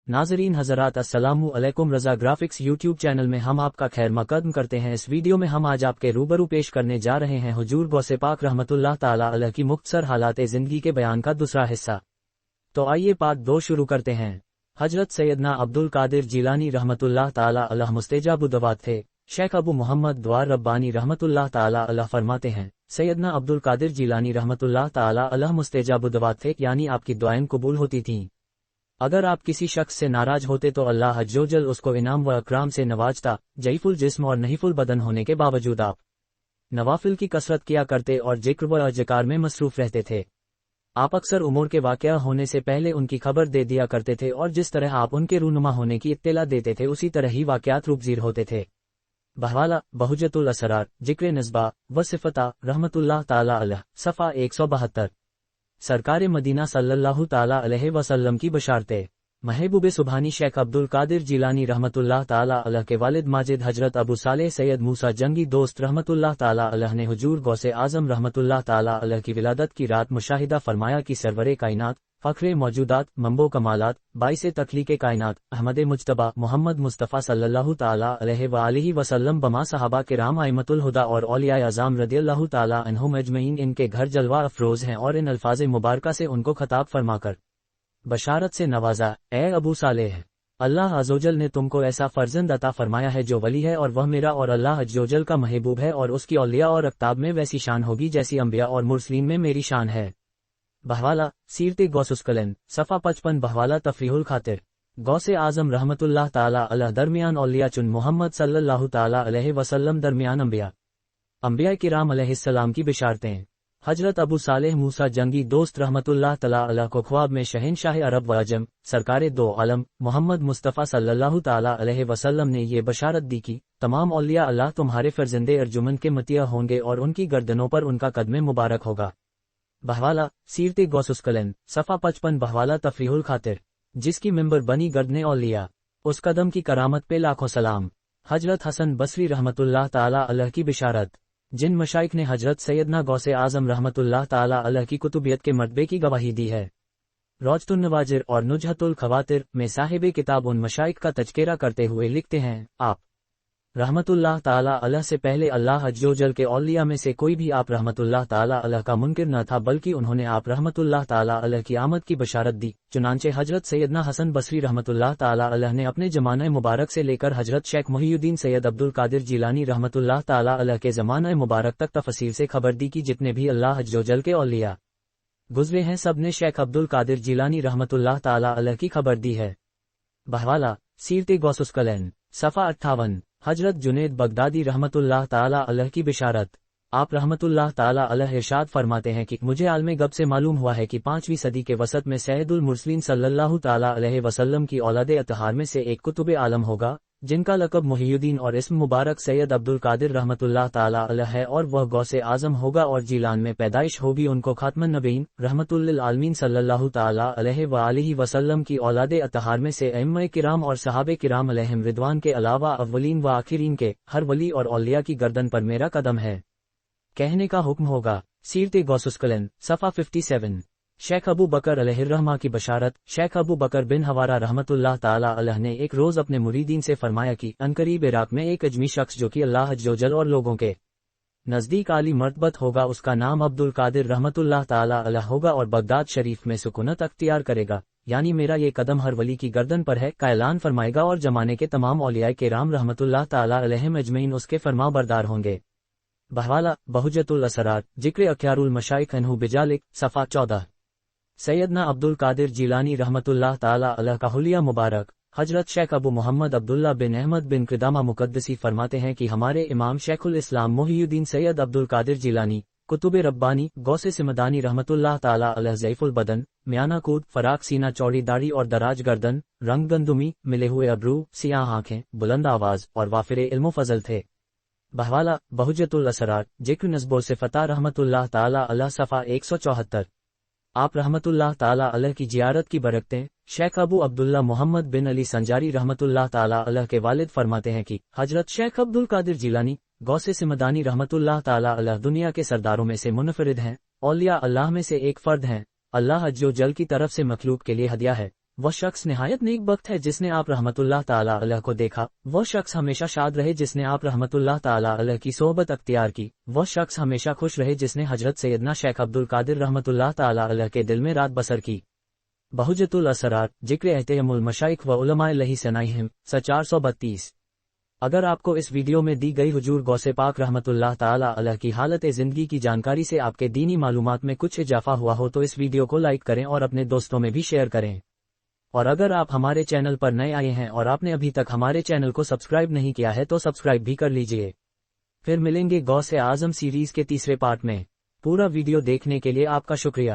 नाजरीन हजरात अस्सलामु अलैकुम। रज़ा ग्राफिक्स यूट्यूब चैनल में हम आपका खैर मकदम करते हैं। इस वीडियो में हम आज आपके रूबरू पेश करने जा रहे हैं हुजूर गौसे पाक रहमतुल्लाह ताला अलैह की मुख्तसर हालात ज़िंदगी के बयान का दूसरा हिस्सा। तो आइए पार्ट 2 शुरू करते हैं। हजरत सैयदना अब्दुल कादिर जिलानी रहमतुल्लाह ताला अलैह मुस्तजाबु दवात थे। शेख अबू मोहम्मद द्वार रब्बानी रहमतुल्लाह ताला अलैह फरमाते हैं, सैयदना अब्दुल कादिर जिलानी रहमतुल्लाह ताला अलैह मुस्तजाबु दवात थे, यानी आपकी दुआएं कबूल होती थीं। अगर आप किसी शख्स से नाराज होते तो अल्लाह अज़्ज़वजल उसको इनाम व अकराम से नवाजता। जईफुल जिस्म और नहीफुल बदन होने के बावजूद आप नवाफिल की कसरत किया करते और जिक्र व अज़कार में मसरूफ रहते थे। आप अक्सर उमूर के वाक़या होने से पहले उनकी खबर दे दिया करते थे और जिस तरह आप उनके रूनुमा होने की इत्तला देते थे उसी तरह ही वाक़यात रूपजीर होते थे। बहवाला बहुजतुल असरार जिक्र नस्बा व सिफता रहमतुल्लाह ताला अलैह सफ़ा 172। सरकार मदीना सल्लल्लाहु ताला अलैहि वसल्लम की बशारतें। महबूब सुबहानी शेख अब्दुल कादिर जिलानी रहमतुल्लाह ताला अलैह के वालिद माजिद हजरत अबू सालेह सैयद मूसा जंगी दोस्त रहमतुल्लाह ताला अलैह ने हुजूर गौसे आजम रहमतुल्लाह ताला अलैह की विलादत की रात मुशाहिदा फरमाया कि सरवरे कायनात, फ़ख्रे मौजूदात, मंबो कमालात, बाइसे तख्लीक़े कायनात, अहमद मुज्तबा मोहम्मद मुस्तफ़ा सल्लल्लाहु ताला अलैहि व आलिहि वसल्लम बमा सहाबा किराम आइमतुल हुदा और औलिया अज़ाम रदियल्लाहु ताला अन्हुम अजमईन इनके घर जलवा अफरोज हैं और इन अल्फाज़ मुबारका से उनको खताब फरमाकर बशारत से नवाजा, ए अबू सालेह, अल्लाह अज़्ज़वजल ने तुमको ऐसा फर्जंद अता फरमाया है जो वली है और वह मेरा और अल्लाह अज़्ज़वजल का महबूब है और उसकी औलिया और अक्ताब में वैसी शान होगी जैसी अंबिया और मुरसलीन में मेरी शान है। बहवाला सीरते गौसुस्कलन सफ़ा 55। बहवाला तफरीहुल खातिर गौसे आज़म रहमतुल्लाह ताला अलैह दरमियान औलिया चुन मोहम्मद सल्लल्लाहु ताला अलैहि वसल्लम दरमियान अंबिया किराम अलैहिस्सलाम की बिशारतें। हजरत अबू सालेह मूसा जंगी दोस्त रहमतुल्लाह ताला अलैह को ख्वाब में शहनशाह अरब व अजम सरकारे दो आलम मोहम्मद मुस्तफ़ा सल्लल्लाहु ताला अलैहि वसल्लम ने ये बशारत दी कि तमाम औलिया अल्लाह तुम्हारे फर्जंदे अर्जुमन के मतिया होंगे और उनकी गर्दनों पर उनका कदम मुबारक होगा। बहवाला सीरते गौसुस्कलन सफ़ा 55। बहवाला तफरीहुल खातिर जिसकी मिंबर बनी गर्दने औलिया उस कदम की करामत पे लाखों सलाम। हजरत हसन बसरी रहमतुल्लाह ताला अलैह की बिशारत। जिन मशाइख ने हजरत सैयदना गौसे आज़म रहमतुल्लाह ताला अलैह की कुतुबियत के मर्तबे की गवाही दी है। रौजतुन नवाजिर और नुजहतुल खवातिर में साहिब किताब उन मशाइख का तज़किरा करते हुए लिखते हैं, आप रहमतुल्लाह ताला अलैह से पहले अल्लाह अज़्ज़वजल के औलिया में से कोई भी आप रहमतुल्लाह ताला अलैह का मुनकिर न था, बल्कि उन्होंने आप रहमतुल्लाह ताला अलैह की आमद की बशारत दी। चुनांचे हजरत सैयदना हसन बसरी रहमतुल्लाह ताला अलैह ने अपने ज़माना मुबारक से लेकर हजरत शेख मुहीउद्दीन सैयद अब्दुल कादिर जिलानी रहमतुल्लाह ताला अलैह के ज़माना मुबारक तक तफसील से खबर दी कि जितने भी अल्लाह अज़्ज़वजल के औलिया गुजरे हैं सब ने शेख अब्दुल कादिर जिलानी रहमतुल्लाह ताला अलैह की खबर दी है। बहवाला सीरते गौसुस्कलन सफ़ा 58। हजरत जुनैद बगदादी रहमतुल्लाह ताला अलैह की बिशारत। आप रहमतुल्लाह ताला अलैह इरशाद फरमाते हैं कि मुझे आलमे गब से मालूम हुआ है कि 5वीं सदी के वसत में सैयदुल मुरसलीन सल्लल्लाहु ताला अलैहि वसल्लम की औलादे अतहार में से एक कुतुब आलम होगा जिनका लक़ब मुहीउद्दीन और इस्म मुबारक सैयद अब्दुल कादिर रहमतुल्लाह ताला अलैह है और वह गौसे आज़म होगा और जीलान में पैदाइश होगी उनको खातमुन नबीयीन रहमतुल लिल आलमीन सल्लल्लाहु ताला अलैहि व आलिहि वसल्लम की औलादे अतहार में से अइम्मा किराम और सहाबे किराम अलैहिम रिदवान के अलावा अव्वलीन व आखिरीन के हर वली और औलिया की गर्दन पर मेरा कदम है कहने का हुक्म होगा। सीरते गौसुस्कलन सफ़ा 57। शेख अबू बकर अलैहिर्रहमा की बशारत। शेख अबू बकर बिन हवारा रहमतुल्लाह ताला अलैह ने एक रोज़ अपने मुरीदीन से फरमाया कि अनकरीब इराक में एक अजमी शख्स जो कि अल्लाह अज़्ज़वजल और लोगों के नज़दीक आली मर्तबत होगा उसका नाम अब्दुल कादिर रहमतुल्लाह ताला अलैह होगा और बगदाद शरीफ में सुकूनत अख्तियार करेगा, यानी मेरा ये कदम हर वली की गर्दन पर है का ऐलान फरमाएगा और जमाने के तमाम औलिया किराम रहमतुल्लाह ताला अलैहिम अजमईन उसके फरमा बरदार होंगे। बहवाला बहुजतुल असरार जिक्र अख्यारुल मशाइख अन्हु बिजालिक सफ़ा 14। सैयदना अब्दुल कादिर जिलानी रहमतुल्लाह ताला अलैह का हुलिया मुबारक। हजरत शेख अबू मोहम्मद अब्दुल्ला बिन अहमद बिन क़िदामा मुक़द्दसी फरमाते हैं कि हमारे इमाम शेखुल इस्लाम मुहीउद्दीन सैयद अब्दुल कादिर जिलानी कुतुब रब्बानी गौसे सिमदानी रहमतुल्लाह ताला अलैह ज़ईफुल बदन, म्याना कूद, फराक सीना, चौड़ी दाढ़ी और दराज गर्दन, रंग गंदुमी, मिले हुए अब्रू, सियाह आंखें, बुलंद आवाज़ और वाफिर इल्म फजल थे। बहवाला बहुजतुल असरार जिक्र नस्बो सिफ़ता रहमतुल्लाह ताला अलैह सफ़ा 174। आप रहमतुल्लाह ताला अलैह की जियारत की बरकतें। शेख अबू अब्दुल्ला मोहम्मद बिन अली संजारी रहमतुल्लाह ताला अलैह के वालिद फरमाते हैं कि हजरत शेख अब्दुल कादिर जिलानी गौसे सिमदानी रहमतुल्लाह ताला अलैह दुनिया के सरदारों में से मुनफरिद हैं, औलिया अल्लाह में से एक फर्द हैं, अल्लाह अज़्ज़वजल की तरफ से मखलूक के लिए हदिया है। وہ شخص نہایت نیک بخت ہے جس نے آپ رحمت اللہ تعالی علیہ کو دیکھا، وہ شخص ہمیشہ شاد رہے جس نے آپ رحمت اللہ تعالی علیہ کی صحبت اختیار کی، وہ شخص ہمیشہ خوش رہے جس نے حضرت سیدنا شیخ عبد القادر رحمت اللہ تعالی علیہ کے دل میں رات بسر کی۔ بہجت الاسرار، ذکر احتیام المشائخ و علماء اللہ ثنائہم، 432۔ اگر آپ کو اس ویڈیو میں دی گئی حضور غوث پاک رحمت اللہ تعالی علیہ کی حالت زندگی کی جانکاری سے آپ کے دینی معلومات میں کچھ اضافہ ہوا ہو تو اس ویڈیو کو لائک کریں اور اپنے دوستوں میں بھی شیئر کریں۔ اور اگر آپ ہمارے چینل پر نئے آئے ہیں اور آپ نے ابھی تک ہمارے چینل کو سبسکرائب نہیں کیا ہے تو سبسکرائب بھی کر لیجئے۔ پھر ملیں گے غوث اعظم سیریز کے تیسرے پارٹ میں۔ پورا ویڈیو دیکھنے کے لیے آپ کا شکریہ۔